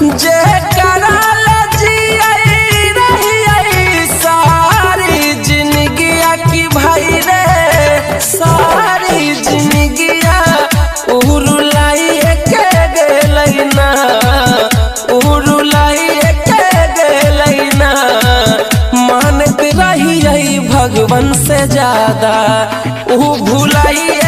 जे कराल जियई रही सारी जिंदगिया की भाई रे सारी जिंदगिया उरुलाई के गेलैना उरुलाई के गेलैना मानत रही भगवान से ज्यादा ऊ भुलाई